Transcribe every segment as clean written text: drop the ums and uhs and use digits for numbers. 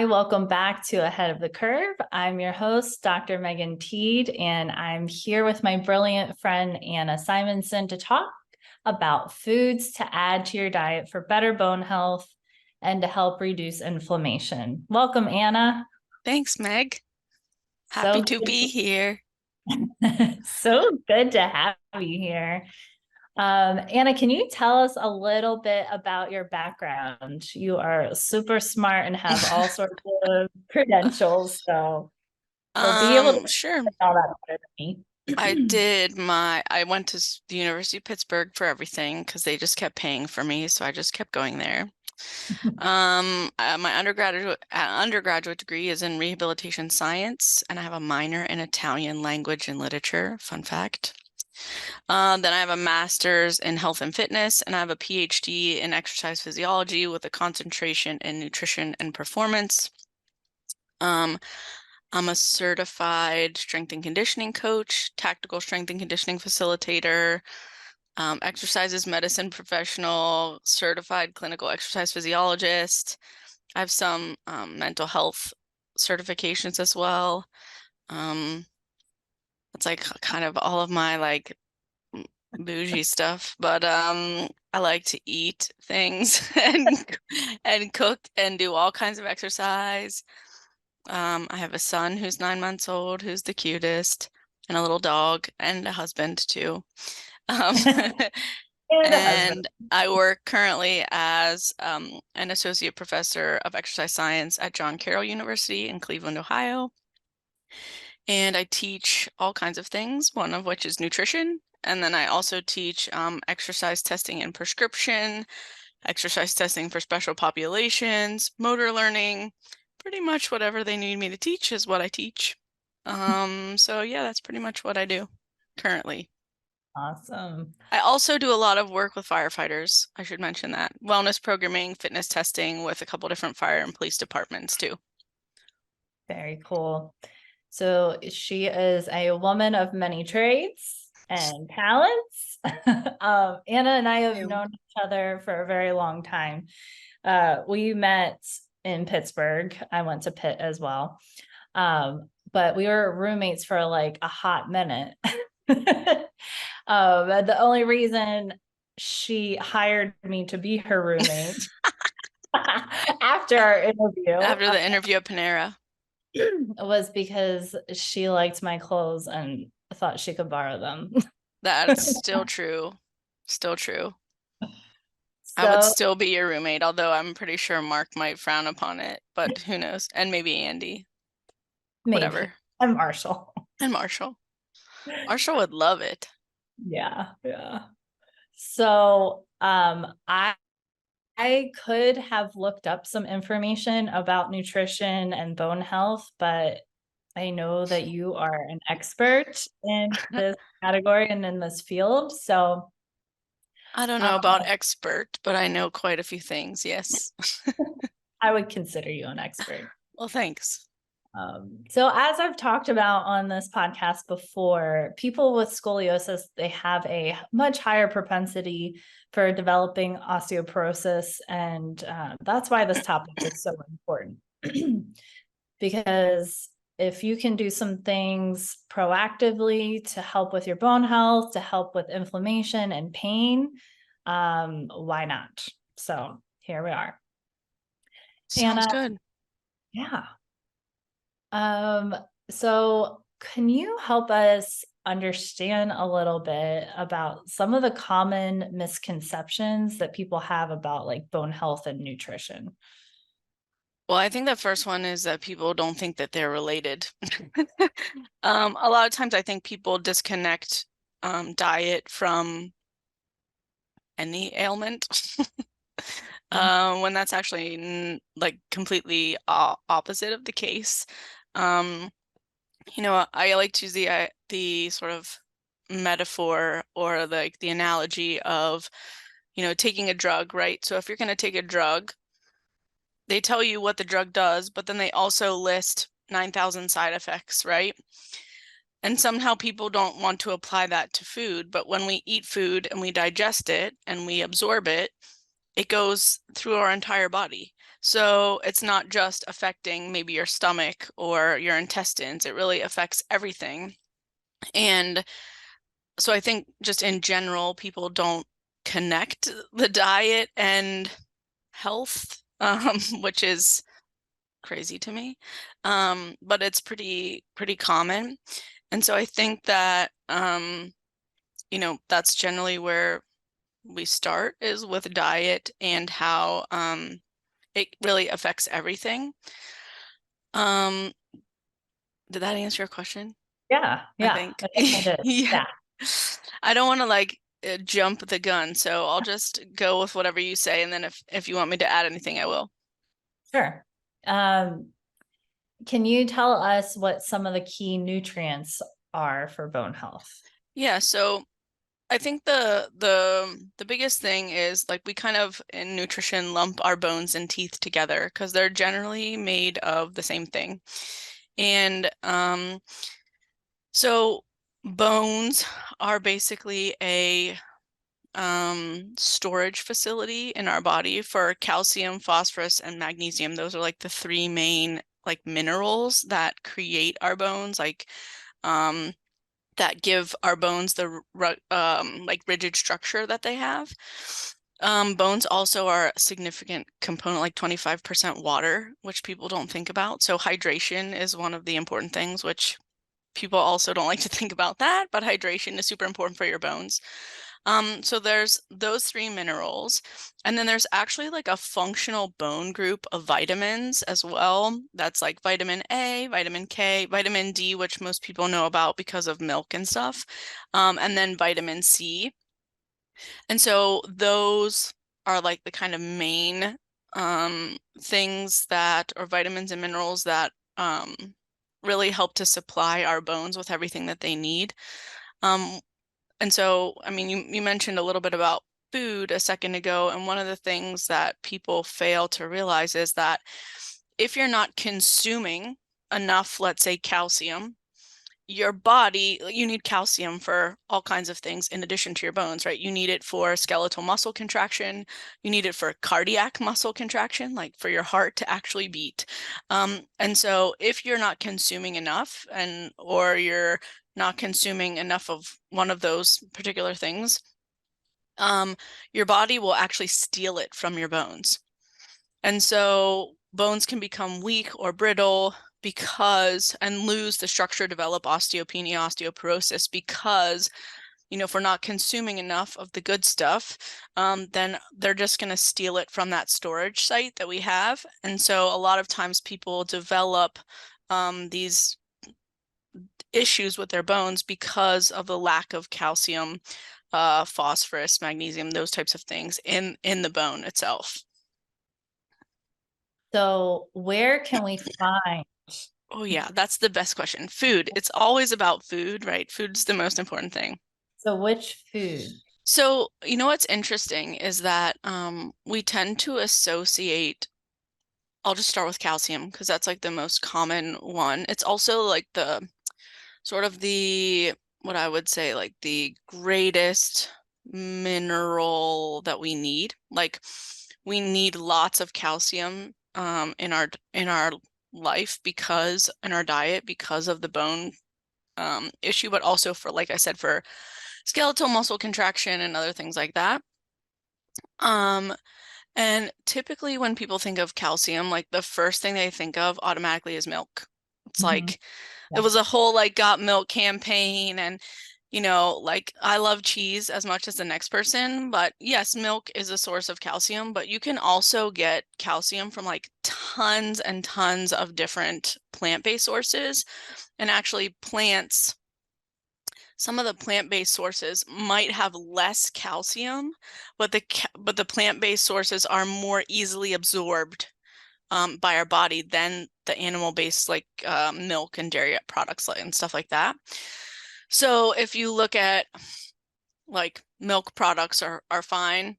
Hi, welcome back to Ahead of the Curve. I'm your host, Dr. Megan Teed, and I'm here with my brilliant friend, Anna Simonson, to talk about foods to add to your diet for better bone health and to help reduce inflammation. Welcome, Anna. Thanks, Meg. Happy So to be here. so good to have you here. Anna, can you tell us a little bit about your background? You are super smart and have all sorts of credentials, so you'll be able to Sure. explain all that better than me. I went to the University of Pittsburgh for everything because they just kept paying for me, so I just kept going there. My undergraduate degree is in rehabilitation science, and I have a minor in Italian language and literature. Fun fact. Then I have a master's in health and fitness, and I have a PhD in exercise physiology with a concentration in nutrition and performance. I'm a certified strength and conditioning coach, tactical strength and conditioning facilitator, exercises medicine professional, certified clinical exercise physiologist. I have some mental health certifications as well. It's like kind of all of my like bougie stuff, but I like to eat things and cook and do all kinds of exercise. I have a son who's 9 months old, who's the cutest, and a little dog and a husband too. Um, And a husband. and I work currently as an associate professor of exercise science at John Carroll University in Cleveland, Ohio. And I teach all kinds of things, one of which is nutrition. And then I also teach exercise testing and prescription, exercise testing for special populations, motor learning, pretty much whatever they need me to teach is what I teach. So yeah, that's pretty much what I do currently. Awesome. I also do a lot of work with firefighters. I should mention that. Wellness programming, fitness testing with a couple different fire and police departments too. Very cool. So she is a woman of many trades and talents. Anna and I have known each other for a very long time. We met in Pittsburgh. I went to Pitt as well. But we were roommates for like a hot minute. The only reason she hired me to be her roommate after our interview After the interview at Panera. was because she liked my clothes and thought she could borrow them. That's still true. Still true. I would So still be your roommate, although I'm pretty sure Mark might frown upon it, but who knows? And maybe Andy. maybe. Whatever. And Marshall. And Marshall. Marshall would love it. Yeah, yeah. So I could have looked up some information about nutrition and bone health, but I know that you are an expert in this category and in this field. So I don't know about expert, but I know quite a few things, yes. I would consider you an expert. Well, thanks. So as I've talked about on this podcast before, people with scoliosis, they have a much higher propensity for developing osteoporosis. And that's why this topic is so important. Because if you can do some things proactively to help with your bone health, to help with inflammation and pain, why not? So here we are. Sounds Anna, good. yeah. So can you help us understand a little bit about some of the common misconceptions that people have about like bone health and nutrition? Well, I think the first one is that people don't think that they're related. A lot of times I think people disconnect diet from any ailment. When that's actually like completely opposite of the case. I like to use the sort of metaphor or like the analogy of, taking a drug, right? So if you're going to take a drug, they tell you what the drug does, but then they also list 9,000 side effects, right? And somehow people don't want to apply that to food, but when we eat food and we digest it and we absorb it, it goes through our entire body. So it's not just affecting maybe your stomach or your intestines, it really affects everything. And so I think just in general, people don't connect the diet and health, which is crazy to me. But it's pretty common. And so I think that, that's generally where we start, is with diet and how it really affects everything. Um, did that answer your question? Yeah, I yeah, think. I think I did. Yeah. Yeah, I don't want to like jump the gun, so I'll just go with whatever you say, and then if you want me to add anything, I will. sure. Um, can you tell us what some of the key nutrients are for bone health? Yeah, so I think the biggest thing is, like, we kind of in nutrition lump our bones and teeth together because they're generally made of the same thing. And so bones are basically a storage facility in our body for calcium, phosphorus, and magnesium. Those are like the three main like minerals that create our bones, like that give our bones the like rigid structure that they have. Bones also are a significant component, like 25% water, which people don't think about. So hydration is one of the important things, which people also don't like to think about that, but hydration is super important for your bones. So there's those three minerals, and then there's actually like a functional bone group of vitamins as well. That's like vitamin A, vitamin K, vitamin D, which most people know about because of milk and stuff, and then vitamin C. And so those are like the kind of main things that, or vitamins and minerals that really help to supply our bones with everything that they need. Um, and so, I mean, you mentioned a little bit about food a second ago, and one of the things that people fail to realize is that if you're not consuming enough, let's say calcium, your body, you need calcium for all kinds of things in addition to your bones, right? You need it for skeletal muscle contraction. You need it for cardiac muscle contraction, like for your heart to actually beat. And so if you're not consuming enough, or you're not consuming enough of one of those particular things, your body will actually steal it from your bones. And so bones can become weak or brittle and lose the structure, develop osteopenia, osteoporosis, because, if we're not consuming enough of the good stuff, then they're just going to steal it from that storage site that we have. And so a lot of times people develop these issues with their bones because of the lack of calcium, phosphorus, magnesium, those types of things in the bone itself. So where can we find? Oh yeah, that's the best question. Food. It's always about food, right? Food's the most important thing. So which food? So, what's interesting is that we tend to associate, I'll just start with calcium because that's like the most common one. It's also like the sort of what I would say, like the greatest mineral that we need. Like, we need lots of calcium in our life, because in our diet, because of the bone issue, but also for, like I said, for skeletal muscle contraction and other things like that. Um, and typically when people think of calcium, like the first thing they think of automatically is milk. It's Mhm. like it Yeah. was a whole like got milk campaign, and like I love cheese as much as the next person, but yes, milk is a source of calcium, but you can also get calcium from like tons and tons of different plant-based sources. And actually some of the plant-based sources might have less calcium, but the plant-based sources are more easily absorbed by our body than the animal-based, like milk and dairy products and stuff like that. So if you look at like milk products are fine.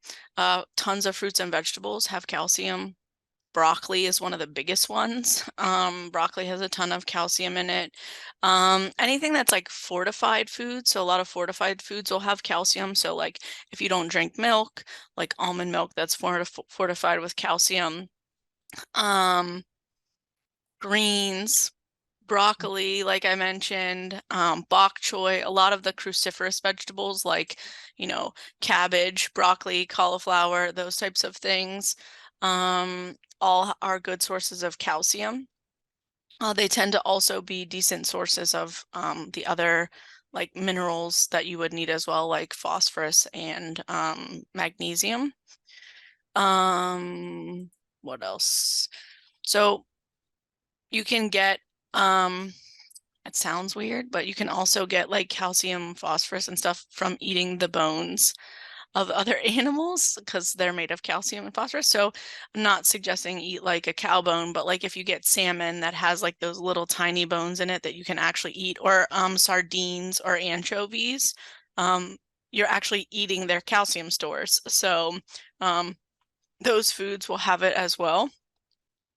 Tons of fruits and vegetables have calcium. Broccoli is one of the biggest ones. Broccoli has a ton of calcium in it. Anything that's like fortified food, so a lot of fortified foods will have calcium. So like if you don't drink milk, like almond milk, that's fortified with calcium. Greens, broccoli, like I mentioned, bok choy, a lot of the cruciferous vegetables like, cabbage, broccoli, cauliflower, those types of things, all are good sources of calcium. They tend to also be decent sources of the other like minerals that you would need as well, like phosphorus and magnesium. What else? So you can get it sounds weird, but you can also get like calcium, phosphorus, and stuff from eating the bones of other animals because they're made of calcium and phosphorus. So I'm not suggesting eat like a cow bone, but like if you get salmon that has like those little tiny bones in it that you can actually eat, or sardines or anchovies, you're actually eating their calcium stores. So those foods will have it as well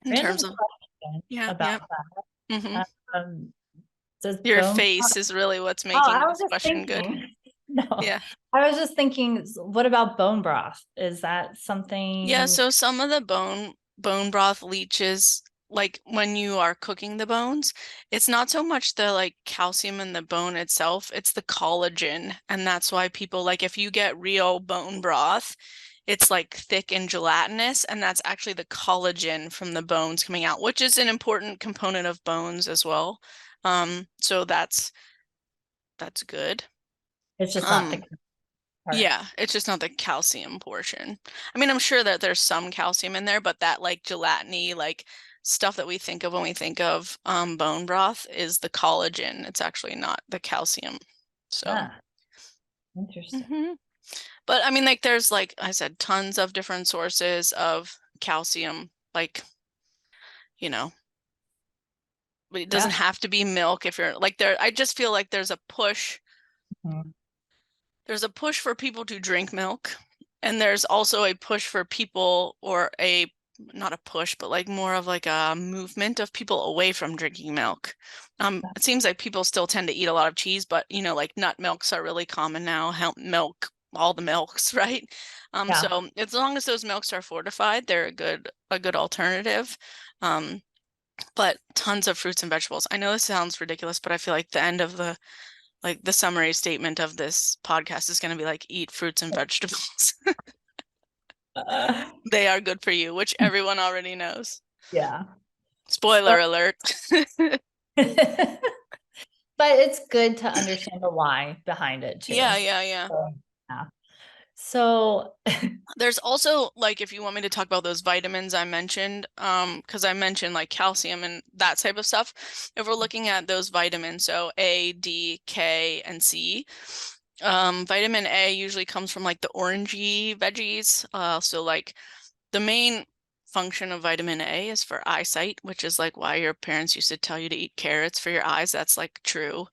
in Random terms of, question yeah, yeah. about hmm that. Does Your bone face broth? is really what's Oh, I making was this just question good. thinking. No, Yeah. I was just thinking, what about bone broth? Is that Yeah, something? so some of the bone broth leaches, like when you are cooking the bones, it's not so much the like calcium in the bone itself, it's the collagen. And that's why people like if you get real bone broth, it's like thick and gelatinous, and that's actually the collagen from the bones coming out, which is an important component of bones as well. So that's good. It's just not the Um, part. Yeah, it's just not the calcium portion. I mean, I'm sure that there's some calcium in there, but that like gelatiny, like stuff that we think of when we think of bone broth is the collagen. It's actually not the calcium. So, Ah, interesting. hmm But I mean, like there's like I said, tons of different sources of calcium. Like, you know, it doesn't Yeah. have to be milk if you're like there. I just feel like Mhm. there's a push for people to drink milk, and there's also a push for people, or a not a push, but like more of like a movement of people away from drinking milk. It seems like people still tend to eat a lot of cheese, but like nut milks are really common now. Hemp milk, all the milks, right? Yeah. So as long as those milks are fortified, they're a good alternative. Um, but tons of fruits and vegetables. I know this sounds ridiculous, but I feel like the end of the summary statement of this podcast is going to be like eat fruits and vegetables. Uh, They are good for you, which everyone already knows. yeah. So, Spoiler alert. but it's good to understand the why behind it Yeah, too. yeah, yeah. So, yeah. So, There's also like if you want me to talk about those vitamins I mentioned, because I mentioned like calcium and that type of stuff. If we're looking at those vitamins, so A, D, K, and C, vitamin A usually comes from like the orangey veggies. So like the main function of vitamin A is for eyesight, which is like why your parents used to tell you to eat carrots for your eyes. That's like true.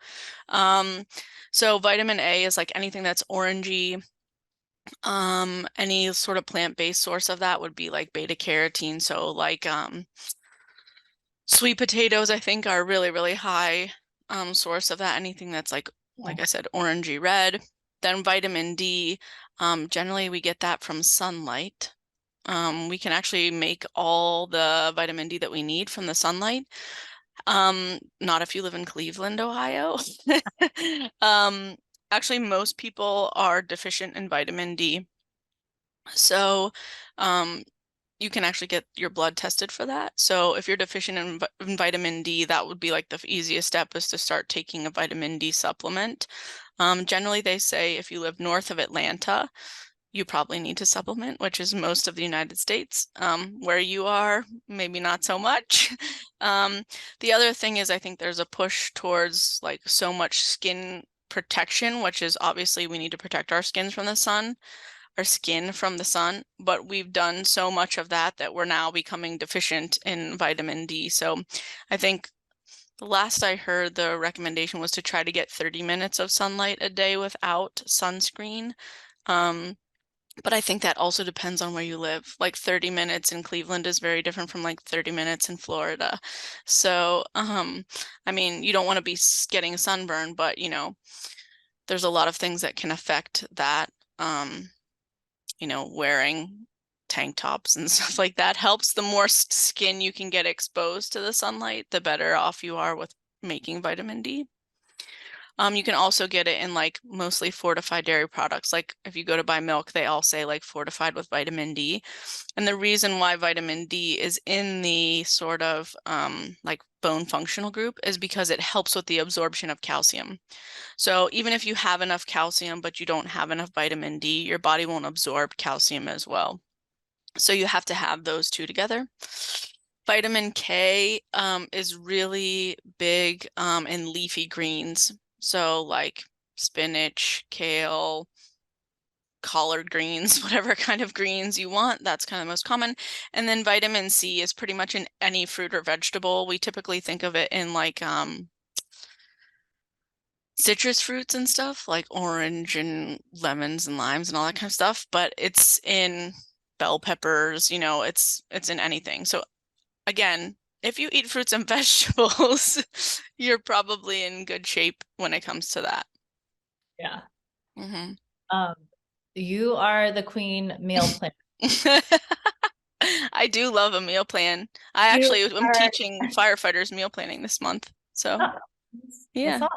Um, so vitamin A is like anything that's orangey. Any sort of plant-based source of that would be like beta carotene. So like sweet potatoes, I think, are really, really high source of that. Anything that's like I said, orangey red. Then vitamin D, generally we get that from sunlight. We can actually make all the vitamin D that we need from the sunlight. Not if you live in Cleveland, Ohio. Um, Actually, most people are deficient in vitamin D. So, um, you can actually get your blood tested for that. So if you're deficient in vitamin D, that would be like the easiest step is to start taking a vitamin D supplement. Generally, they say if you live north of Atlanta, you probably need to supplement, which is most of the United States. Where you are, maybe not so much. The other thing is I think there's a push towards like so much skin protection, which is obviously we need to protect our skin from the sun, but we've done so much of that that we're now becoming deficient in vitamin D. So I think the last I heard, the recommendation was to try to get 30 minutes of sunlight a day without sunscreen. Um, but I think that also depends on where you live. Like 30 minutes in Cleveland is very different from like 30 minutes in Florida. So, I mean, you don't want to be getting sunburn, but there's a lot of things that can affect that. Wearing tank tops and stuff like that helps. The more skin you can get exposed to the sunlight, the better off you are with making vitamin D. You can also get it in like mostly fortified dairy products. Like if you go to buy milk, they all say like fortified with vitamin D. And the reason why vitamin D is in the sort of like bone functional group is because it helps with the absorption of calcium. So even if you have enough calcium, but you don't have enough vitamin D, your body won't absorb calcium as well. So you have to have those two together. Vitamin K is really big in leafy greens. So like spinach, kale, collard greens, whatever kind of greens you want, that's kind of most common. And then vitamin C is pretty much in any fruit or vegetable. We typically think of it in like citrus fruits and stuff, like orange and lemons and limes and all that kind of stuff, but it's in bell peppers, you know, it's in anything. So again, if you eat fruits and vegetables, you're probably in good shape when it comes to that. Yeah. Mm-hmm. You are the queen meal planner. I do love a meal plan. I You actually am are teaching firefighters meal planning this month. So oh, that's yeah.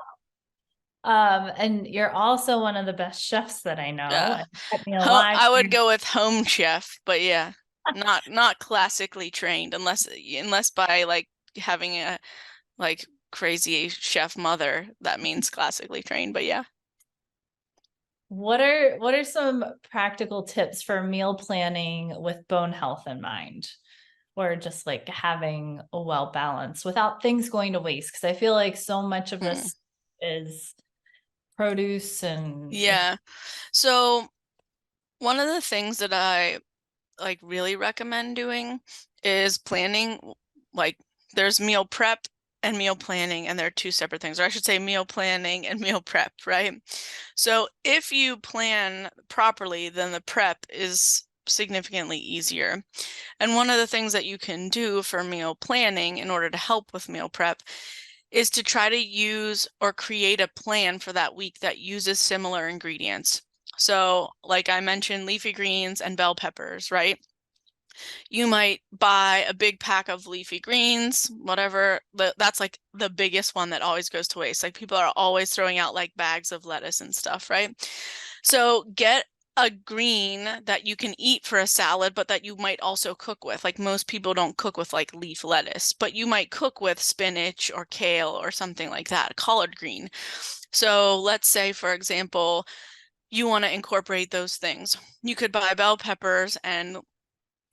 awesome. And you're also one of the best chefs that I know. Uh, And kept me alive. I would go with home chef, but yeah, not classically trained unless by like having a like crazy chef mother that means classically trained, but yeah. What are some practical tips for meal planning with bone health in mind? Or just like having a well balance without things going to waste? Because I feel like so much of Hmm. this is produce and Yeah. So one of the things that I like really recommend doing is planning, like there's meal prep and meal planning, and they're two separate things, or I should say meal planning and meal prep, right? So if you plan properly, then the prep is significantly easier. And one of the things that you can do for meal planning in order to help with meal prep is to try to use or create a plan for that week that uses similar ingredients. So like I mentioned, leafy greens and bell peppers, right? You might buy a big pack of leafy greens, whatever. That's like the biggest one that always goes to waste. Like people are always throwing out like bags of lettuce and stuff, right? So get a green that you can eat for a salad, but that you might also cook with. Like most people don't cook with like leaf lettuce, but you might cook with spinach or kale or something like that, collard green. So let's say, for example, you want to incorporate those things. You could buy bell peppers and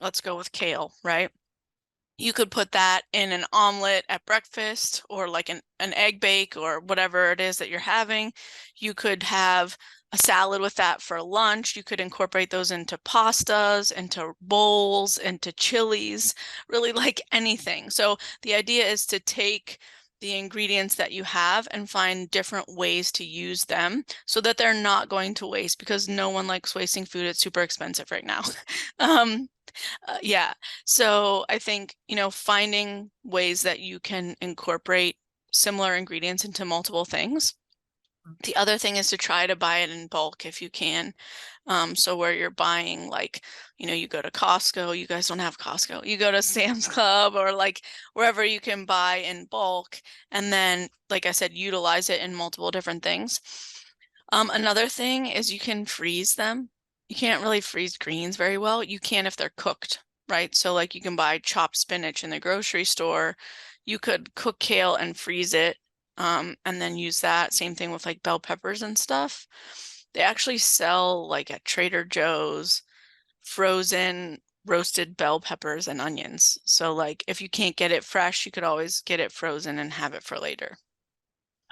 let's go with kale, right? You could put that in an omelet at breakfast or like an egg bake or whatever it is that you're having. You could have a salad with that for lunch. You could incorporate those into pastas, into bowls, into chilies, really like anything. So the idea is to take the ingredients that you have and find different ways to use them so that they're not going to waste, because no one likes wasting food. It's super expensive right now. um, yeah. So I think, you know, finding ways that you can incorporate similar ingredients into multiple things. The other thing is to try to buy it in bulk if you can. So where you're buying like, you know, you go to Costco, you guys don't have Costco, you go to Sam's Club or like wherever you can buy in bulk. And then, like I said, utilize it in multiple different things. Another thing is you can freeze them. You can't really freeze greens very well. You can if they're cooked, right? So like you can buy chopped spinach in the grocery store. You could cook kale and freeze it, and then use that. Same thing with like bell peppers and stuff. They actually sell like at Trader Joe's frozen roasted bell peppers and onions. So like if you can't get it fresh, you could always get it frozen and have it for later.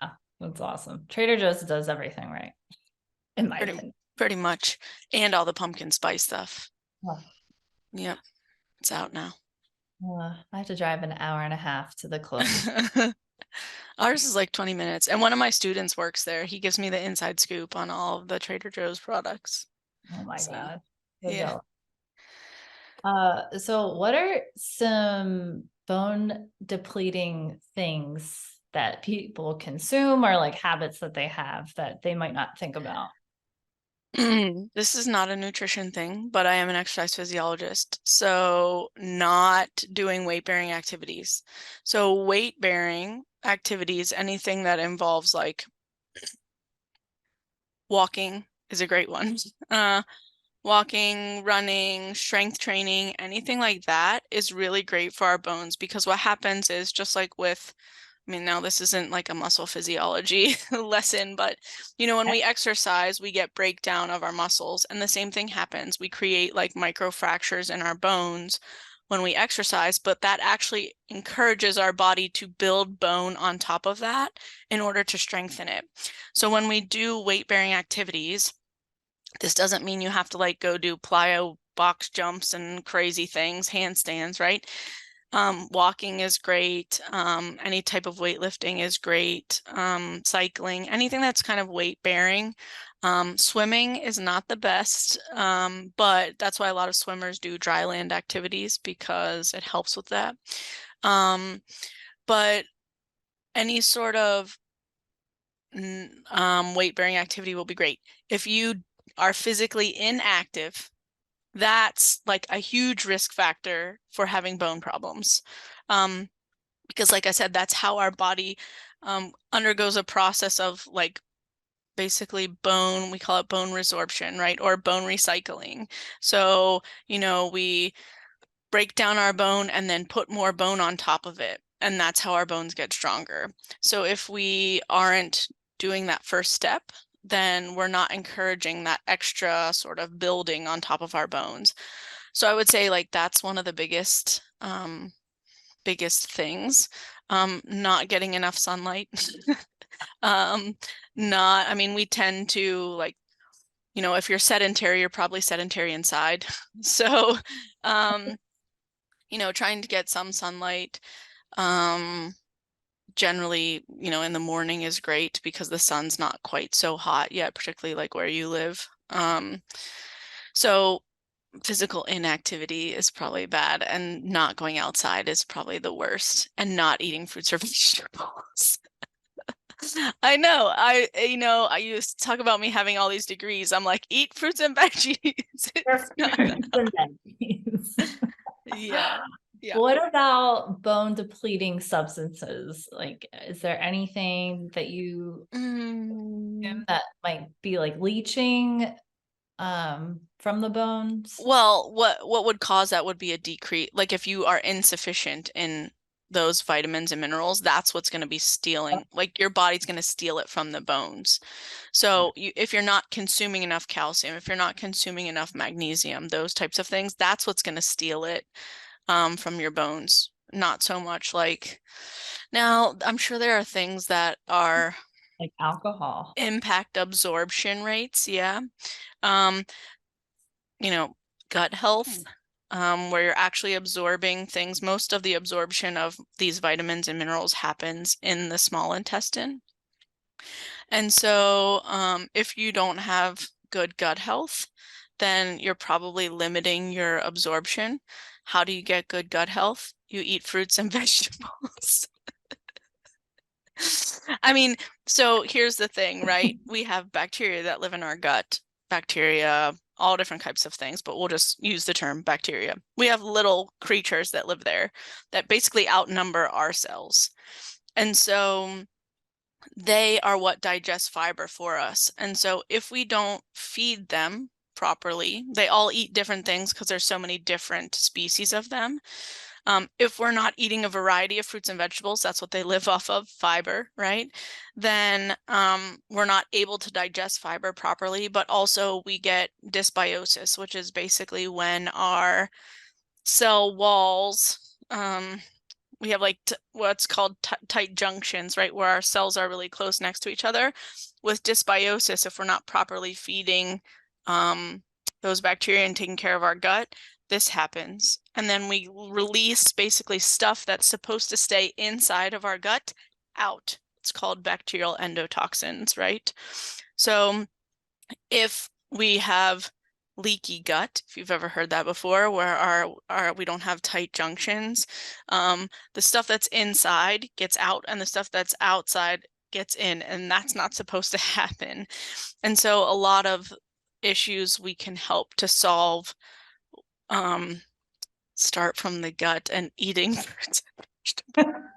oh, that's awesome. Trader Joe's does everything right, in my Pretty opinion. pretty much. And all the pumpkin spice stuff. Oh, Yep, it's out now. I have to drive an hour and a half to the closest. Ours is like 20 minutes. And one of my students works there. He gives me the inside scoop on all of the Trader Joe's products. Oh my So, God. So yeah. jealous. So what are some bone depleting things that people consume or like habits that they have that they might not think about? This is not a nutrition thing, but I am an exercise physiologist. So not doing weight-bearing activities. So weight-bearing activities, anything that involves like walking is a great one. Walking, running, strength training, anything like that is really great for our bones because what happens is just like with, I mean, now this isn't like a muscle physiology lesson, but when we exercise, we get breakdown of our muscles, and the same thing happens. We create like micro fractures in our bones when we exercise, but that actually encourages our body to build bone on top of that in order to strengthen it. So when we do weight-bearing activities, this doesn't mean you have to like go do plyo box jumps and crazy things, handstands, right? Walking is great. Any type of weightlifting is great. Cycling, anything that's kind of weight bearing. Swimming is not the best, but that's why a lot of swimmers do dry land activities because it helps with that. But any sort of weight bearing activity will be great. If you are physically inactive, that's like a huge risk factor for having bone problems. Because like I said, that's how our body undergoes a process of like basically bone, we call it bone resorption, right? Or bone recycling. So, we break down our bone and then put more bone on top of it. And that's how our bones get stronger. So if we aren't doing that first step, then we're not encouraging that extra sort of building on top of our bones. So I would say like that's one of the biggest things. Not getting enough sunlight. I mean, we tend to like, if you're sedentary, you're probably sedentary inside. So, trying to get some sunlight, generally, in the morning is great because the sun's not quite so hot yet, particularly like where you live. So physical inactivity is probably bad, and not going outside is probably the worst, and not eating fruits or vegetables. I know. I used to talk about me having all these degrees. I'm like, eat fruits and veggies. It's not yeah. Yeah. What about bone depleting substances? Like, is there anything that you that might be like leaching from the bones? Well, what would cause that would be a decrease. Like if you are insufficient in those vitamins and minerals, that's what's going to be stealing. Like your body's going to steal it from the bones. So if you're not consuming enough calcium, if you're not consuming enough magnesium, those types of things, that's what's going to steal it from your bones. Not so much like now, I'm sure there are things that are Like alcohol. impact absorption rates. Yeah. Um, gut health, where you're actually absorbing things. Most of the absorption of these vitamins and minerals happens in the small intestine. And so if you don't have good gut health, then you're probably limiting your absorption. How do you get good gut health? You eat fruits and vegetables. I mean, so here's the thing, right? We have bacteria that live in our gut, bacteria, all different types of things, but we'll just use the term bacteria. We have little creatures that live there that basically outnumber our cells. And so they are what digest fiber for us. And so if we don't feed them properly, they all eat different things because there's so many different species of them. If we're not eating a variety of fruits and vegetables, that's what they live off of, fiber, right? Then we're not able to digest fiber properly, but also we get dysbiosis, which is basically when our cell walls, we have like what's called tight junctions, right? Where our cells are really close next to each other. With dysbiosis, if we're not properly feeding those bacteria and taking care of our gut, this happens. And then we release basically stuff that's supposed to stay inside of our gut out. It's called bacterial endotoxins, right? So if we have leaky gut, if you've ever heard that before, where our we don't have tight junctions, the stuff that's inside gets out and the stuff that's outside gets in, and that's not supposed to happen. And so a lot of issues we can help to solve, start from the gut and eating fruits and vegetables.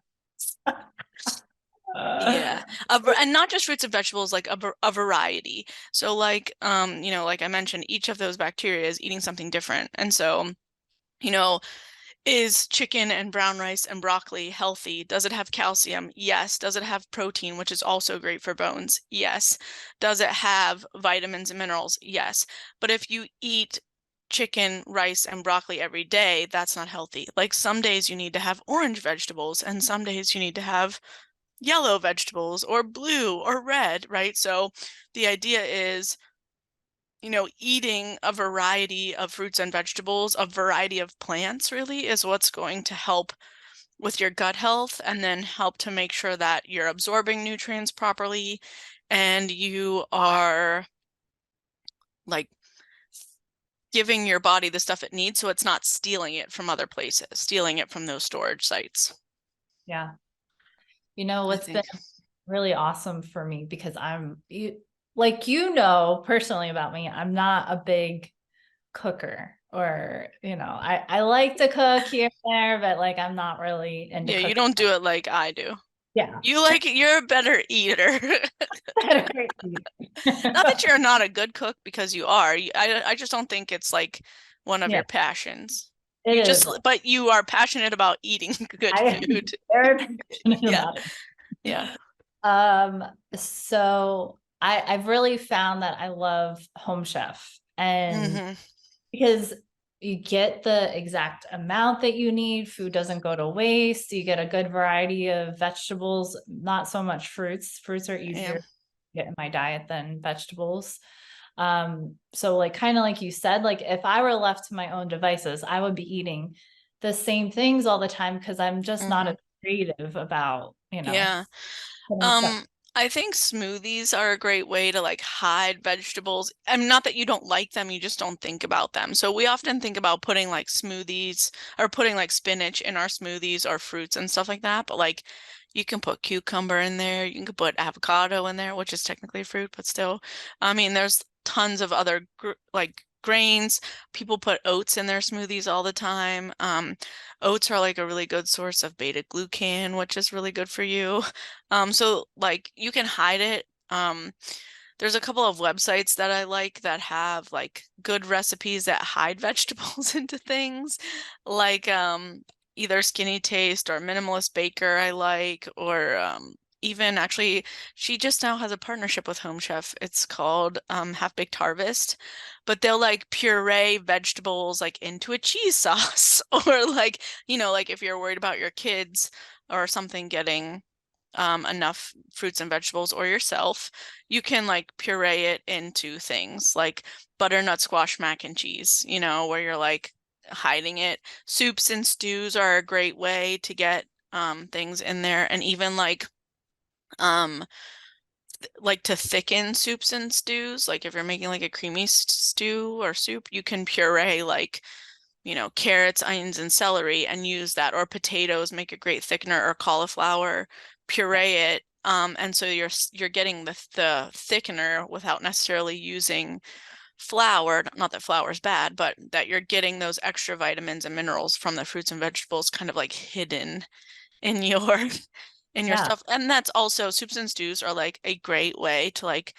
Yeah. And not just fruits and vegetables, like a variety. So like, like I mentioned, each of those bacteria is eating something different. And so, you know, is chicken and brown rice and broccoli healthy? Does it have calcium? Yes. Does it have protein, which is also great for bones? Yes. Does it have vitamins and minerals? Yes. But if you eat chicken, rice, and broccoli every day, that's not healthy. Like some days you need to have orange vegetables, and some days you need to have yellow vegetables or blue or red, right? So the idea is, eating a variety of fruits and vegetables, a variety of plants really is what's going to help with your gut health and then help to make sure that you're absorbing nutrients properly and you are like giving your body the stuff it needs so it's not stealing it from other places, stealing it from those storage sites. Yeah. I What's been think. really awesome for me because personally about me, I'm not a big cooker or, I like to cook here and there, but like, I'm not really into Yeah, you cooking. don't do it like I do. Yeah. You're a better eater. Not that you're not a good cook because you are. I just don't think it's like one of Yeah, your passions. it is. But you are passionate about eating good I am food. very passionate Yeah. about it. Yeah. So I've really found that I love Home Chef, and Hmm. because you get the exact amount that you need, food doesn't go to waste, you get a good variety of vegetables, not so much fruits. Fruits are Yeah. easier to get in my diet than vegetables. So like kind of like you said, like if I were left to my own devices, I would be eating the same things all the time because I'm just not Hmm. as creative about, Yeah. putting stuff. Um, I think smoothies are a great way to like hide vegetables. I mean, not that you don't like them, you just don't think about them. So we often think about putting like smoothies or putting like spinach in our smoothies or fruits and stuff like that. But like you can put cucumber in there, you can put avocado in there, which is technically fruit, but still. I mean, there's tons of other like grains. People put oats in their smoothies all the time. Oats are like a really good source of beta glucan, which is really good for you. So like you can hide it. There's a couple of websites that I like that have like good recipes that hide vegetables into things, like either Skinny Taste or Minimalist Baker I like, or even actually she just now has a partnership with Home Chef. It's called Half Baked Harvest, but they'll like puree vegetables like into a cheese sauce or like, like if you're worried about your kids or something getting enough fruits and vegetables or yourself, you can like puree it into things like butternut squash mac and cheese, where you're like hiding it. Soups and stews are a great way to get things in there, and even um like to thicken soups and stews. Like if you're making like a creamy stew or soup, you can puree like carrots, onions, and celery and use that, or potatoes make a great thickener, or cauliflower, Yeah. puree it. And so you're getting the thickener without necessarily using flour. Not that flour is bad, but that you're getting those extra vitamins and minerals from the fruits and vegetables kind of like hidden in your in your Yeah. stuff. And that's also soups and stews are like a great way to like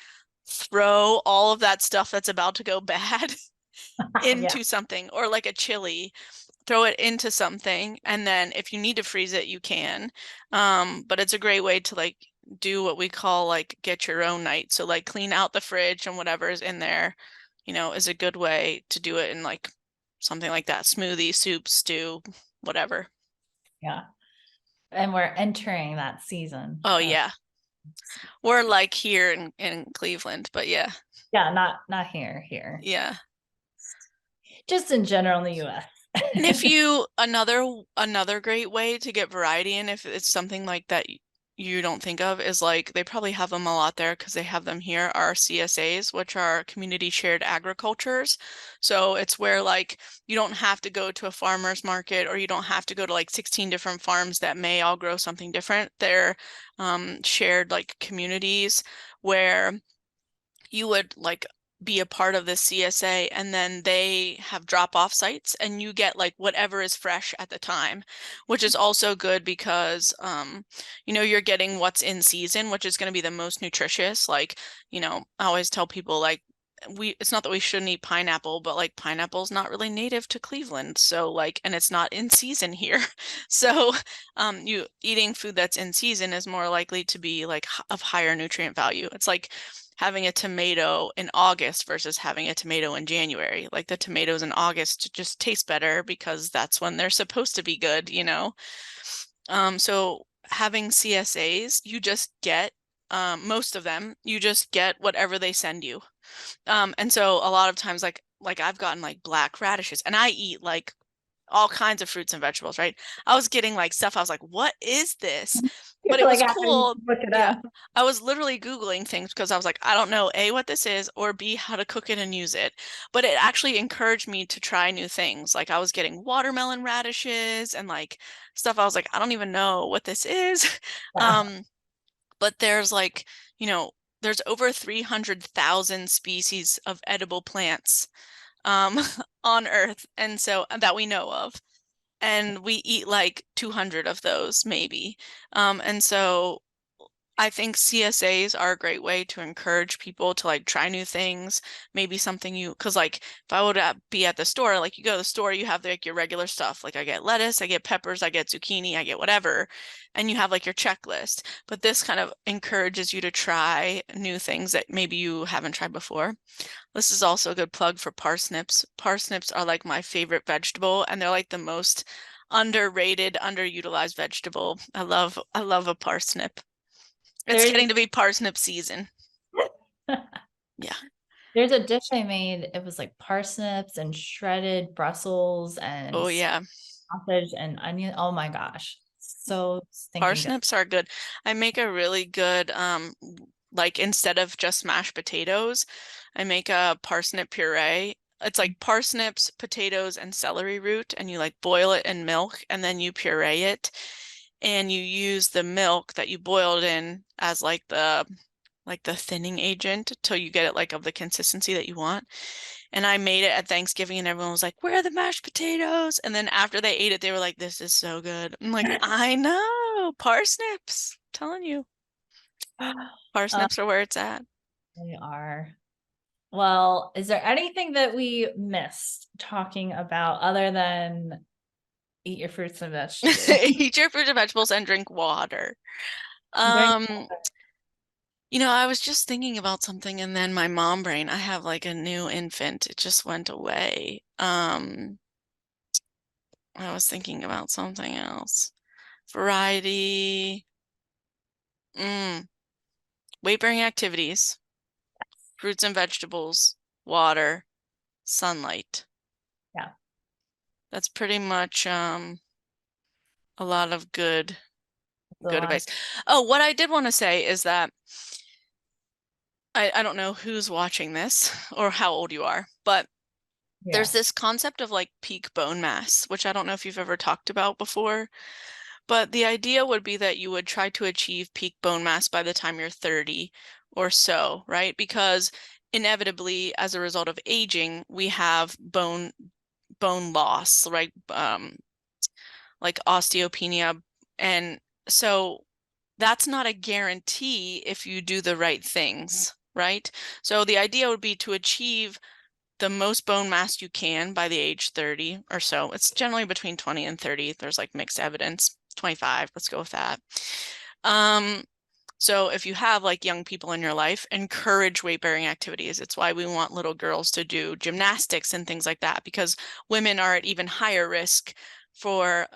throw all of that stuff that's about to go bad Yeah. into something, or like a chili, throw it into something, and then if you need to freeze it, you can. But it's a great way to like do what we call like get your own night. So like clean out the fridge and whatever is in there, is a good way to do it in like something like that. Smoothie, soup, stew, whatever. Yeah. And we're entering that season. Oh yeah. We're like here in Cleveland, but yeah. Yeah, not here. Yeah. Just in general in the US. And if you another great way to get variety in, if it's something like that you don't think of, is like they probably have them a lot there because they have them here, are CSAs, which are community shared agricultures. So it's where like you don't have to go to a farmer's market, or you don't have to go to like 16 different farms that may all grow something different. They're shared like communities where you would like be a part of this CSA, and then they have drop-off sites and you get like whatever is fresh at the time, which is also good because you're getting what's in season, which is going to be the most nutritious. Like, I always tell people like it's not that we shouldn't eat pineapple, but like pineapple's not really native to Cleveland. So like, and it's not in season here. So you eating food that's in season is more likely to be like of higher nutrient value. It's like having a tomato in August versus having a tomato in January. Like the tomatoes in August just taste better because that's when they're supposed to be good, So having CSAs, you just get most of them, you just get whatever they send you. And so a lot of times like I've gotten like black radishes, and I eat like all kinds of fruits and vegetables, right? I was getting like stuff. I was like, what is this? But it Like was after you cool. look it Yeah. up. I was literally Googling things because I was like, I don't know, A, what this is, or B, how to cook it and use it. But it actually encouraged me to try new things. Like I was getting watermelon radishes and like stuff. I was like, I don't even know what this is. Yeah. But there's like, there's over 300,000 species of edible plants um, on Earth, and so that we know of, and we eat like 200 of those maybe. And so I think CSAs are a great way to encourage people to like try new things. Maybe something because like if I would be at the store, like you go to the store, you have like your regular stuff. Like I get lettuce, I get peppers, I get zucchini, I get whatever. And you have like your checklist. But this kind of encourages you to try new things that maybe you haven't tried before. This is also a good plug for parsnips. Parsnips are like my favorite vegetable, and they're like the most underrated, underutilized vegetable. I love a parsnip. It's There's getting to be parsnip season. Yeah. there's a dish I made. It was like parsnips and shredded Brussels and Oh yeah. sausage and onion. Oh my gosh. So stinking good. Parsnips are good. I make a really good like instead of just mashed potatoes, I make a parsnip puree. It's like parsnips, potatoes, and celery root, and you like boil it in milk and then you puree it. And you use the milk that you boiled in as like the thinning agent till you get it like of the consistency that you want. And I made it at Thanksgiving and everyone was like, "Where are the mashed potatoes?" And then after they ate it, they were like, "This is so good." I'm like, "I know, parsnips." I'm telling you, Uh, parsnips are where it's at. they are. Well, is there anything that we missed talking about other than eat your fruits and vegetables? Eat your fruits and vegetables and drink water. Drink. Um, I was just thinking about something and then my mom brain, I have like a new infant. It just went away. I was thinking about something else. Variety. Mm. Weight-bearing activities, fruits and vegetables, water, sunlight. Yeah. That's pretty much a lot of good It's a good lot. advice. Oh, what I did want to say is that I don't know who's watching this or how old you are, but there's Yeah. this concept of like peak bone mass, which I don't know if you've ever talked about before. But the idea would be that you would try to achieve peak bone mass by the time you're 30 or so, right? Because inevitably, as a result of aging, we have bone loss, right? Like osteopenia. And so that's not a guarantee if you do the right things, right? So the idea would be to achieve the most bone mass you can by the age 30 or so. It's generally between 20 and 30. There's like mixed evidence. 25, let's go with that. Um, so if you have like young people in your life, encourage weight-bearing activities. It's why we want little girls to do gymnastics and things like that, because women are at even higher risk for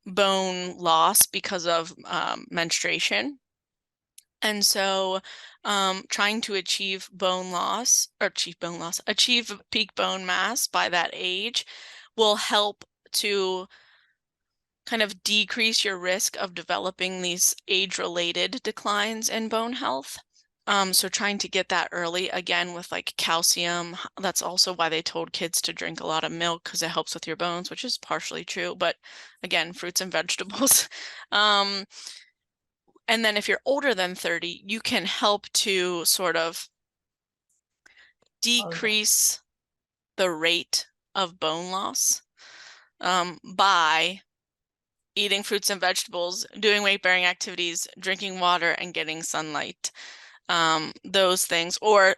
bone loss because of menstruation. And so trying to achieve achieve peak bone mass by that age will help to kind of decrease your risk of developing these age-related declines in bone health. So trying to get that early, again, with like calcium. That's also why they told kids to drink a lot of milk because it helps with your bones, which is partially true. But again, fruits and vegetables. Um, and then if you're older than 30, you can help to sort of decrease the rate of bone loss by eating fruits and vegetables, doing weight-bearing activities, drinking water, and getting sunlight. Those things, or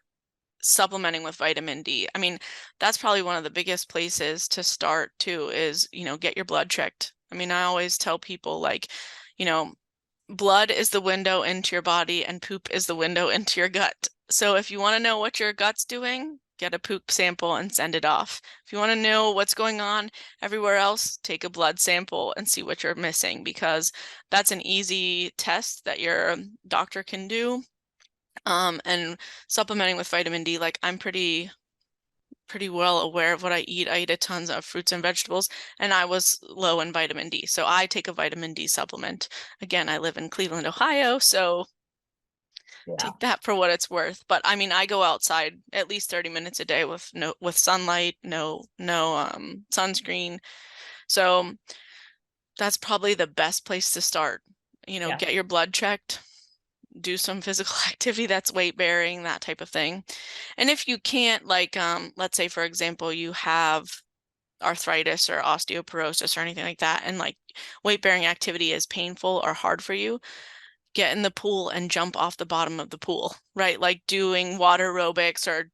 supplementing with vitamin D. I mean, that's probably one of the biggest places to start too, is, get your blood checked. I mean, I always tell people, like, blood is the window into your body and poop is the window into your gut. So if you want to know what your gut's doing, get a poop sample and send it off. If you want to know what's going on everywhere else, take a blood sample and see what you're missing, because that's an easy test that your doctor can do. And supplementing with vitamin D, like, I'm pretty well aware of what I eat. I eat a tons of fruits and vegetables, and I was low in vitamin D. So I take a vitamin D supplement. Again, I live in Cleveland, Ohio, so take that for what it's worth. But I mean, I go outside at least 30 minutes a day with sunlight, no sunscreen. So that's probably the best place to start. Get your blood checked, do some physical activity that's weight bearing, that type of thing. And if you can't, like, let's say, for example, you have arthritis or osteoporosis or anything like that, and like weight bearing activity is painful or hard for you, get in the pool and jump off the bottom of the pool, right? Like doing water aerobics, or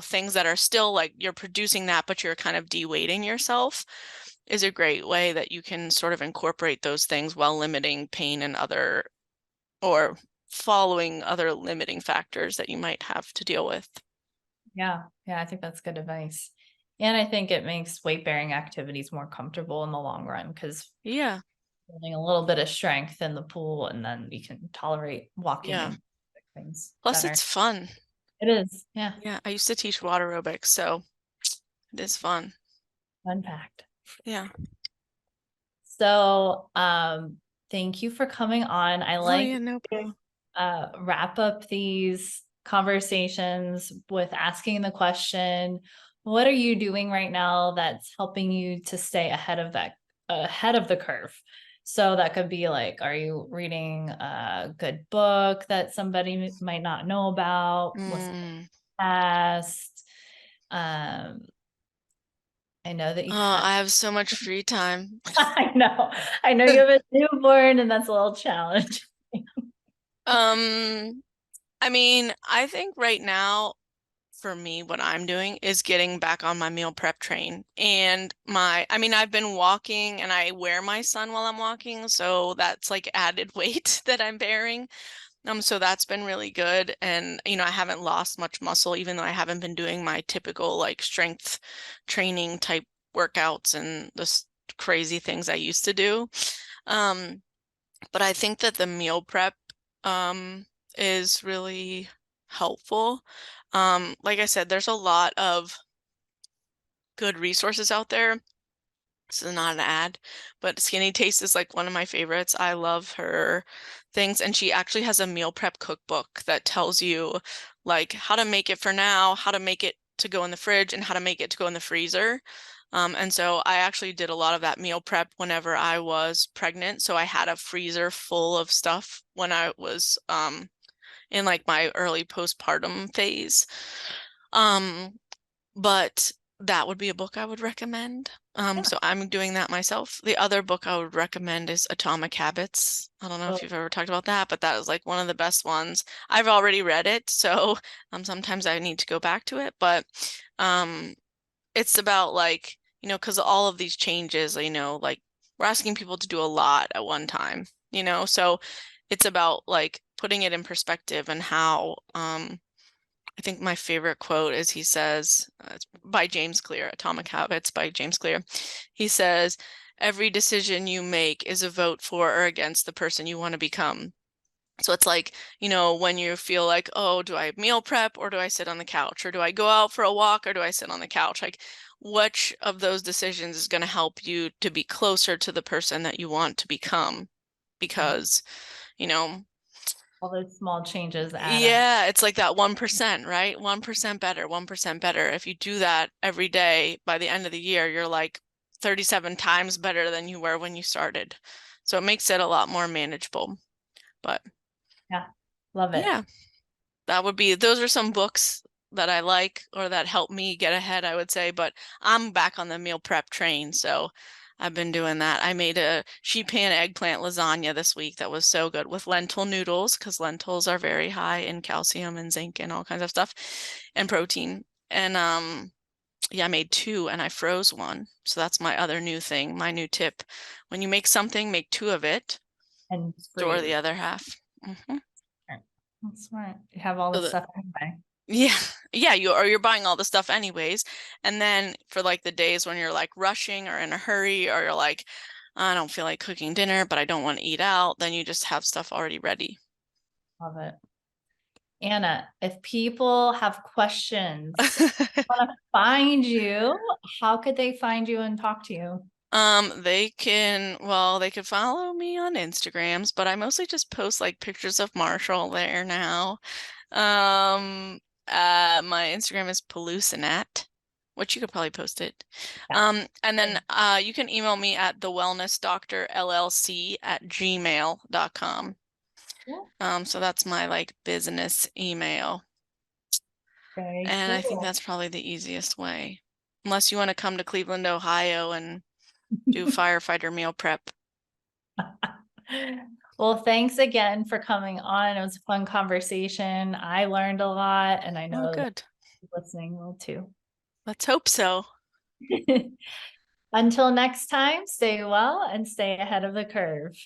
things that are still like you're producing that, but you're kind of de-weighting yourself, is a great way that you can sort of incorporate those things while limiting pain and or following other limiting factors that you might have to deal with. Yeah, I think that's good advice. And I think it makes weight-bearing activities more comfortable in the long run, because building a little bit of strength in the pool, and then you can tolerate walking and things Plus, better. it's fun. It is, yeah. Yeah, I used to teach water aerobics, so it is fun. Fun fact. Yeah. So, thank you for coming on. I like no problem. wrap up these conversations with asking the question, what are you doing right now that's helping you to stay ahead of the curve? So that could be like, are you reading a good book that somebody might not know about? Listen to past. I know that you I have so much free time. I know you have a newborn, and that's a little challenge. I mean, I think right now, for me, what I'm doing is getting back on my meal prep train. And I mean, I've been walking and I wear my son while I'm walking, so that's like added weight that I'm bearing. So that's been really good. And, I haven't lost much muscle, even though I haven't been doing my typical like strength training type workouts and the crazy things I used to do. But I think that the meal prep is really helpful. Like I said, there's a lot of good resources out there. This is not an ad, but Skinny Taste is like one of my favorites. I love her things, and she actually has a meal prep cookbook that tells you like how to make it for now, how to make it to go in the fridge, and how to make it to go in the freezer. And so I actually did a lot of that meal prep whenever I was pregnant. So I had a freezer full of stuff when I was in like my early postpartum phase. But that would be a book I would recommend. So I'm doing that myself. The other book I would recommend is Atomic Habits. I don't know if you've ever talked about that, but that is like one of the best ones. I've already read it, so sometimes I need to go back to it, but it's about like, because all of these changes, like we're asking people to do a lot at one time, so it's about like putting it in perspective, and how I think my favorite quote is, he says, it's by James Clear, Atomic Habits by James Clear. He says, every decision you make is a vote for or against the person you want to become. So it's like, when you feel like, oh, do I meal prep or do I sit on the couch? Or do I go out for a walk or do I sit on the couch? Like, which of those decisions is going to help you to be closer to the person that you want to become? Because, all those small changes add up. yeah, it's like that 1%, right? 1% better, 1% better. If you do that every day, by the end of the year, you're like 37 times better than you were when you started. So it makes it a lot more manageable. But Yeah, love it. yeah, those are some books that I like or that help me get ahead, I would say, but I'm back on the meal prep train, so I've been doing that. I made a sheet pan eggplant lasagna this week that was so good with lentil noodles because lentils are very high in calcium and zinc and all kinds of stuff and protein. And yeah, I made two and I froze one. So that's my other new thing, my new tip. When you make something, make two of it, And store freeze. the other half. That's smart. You have all So the that stuff anyway. Yeah, yeah, you're buying all the stuff anyways. And then for like the days when you're like rushing or in a hurry or you're like, I don't feel like cooking dinner, but I don't want to eat out, then you just have stuff already ready. Love it. Anna, if people have questions, want to find you, how could they find you and talk to you? They could follow me on Instagrams, but I mostly just post like pictures of Marshall there now. Um, my Instagram is Pelusinat, which you could probably post it. Yeah. And then you can email me at thewellnessdoctorllc@gmail.com. So that's my like business email. Very And I think cool. that's probably the easiest way. Unless you want to come to Cleveland, Ohio and do firefighter meal prep. Well, thanks again for coming on. It was a fun conversation. I learned a lot, and I Oh, know that good. listening will too. Let's hope so. Until next time, stay well and stay ahead of the curve.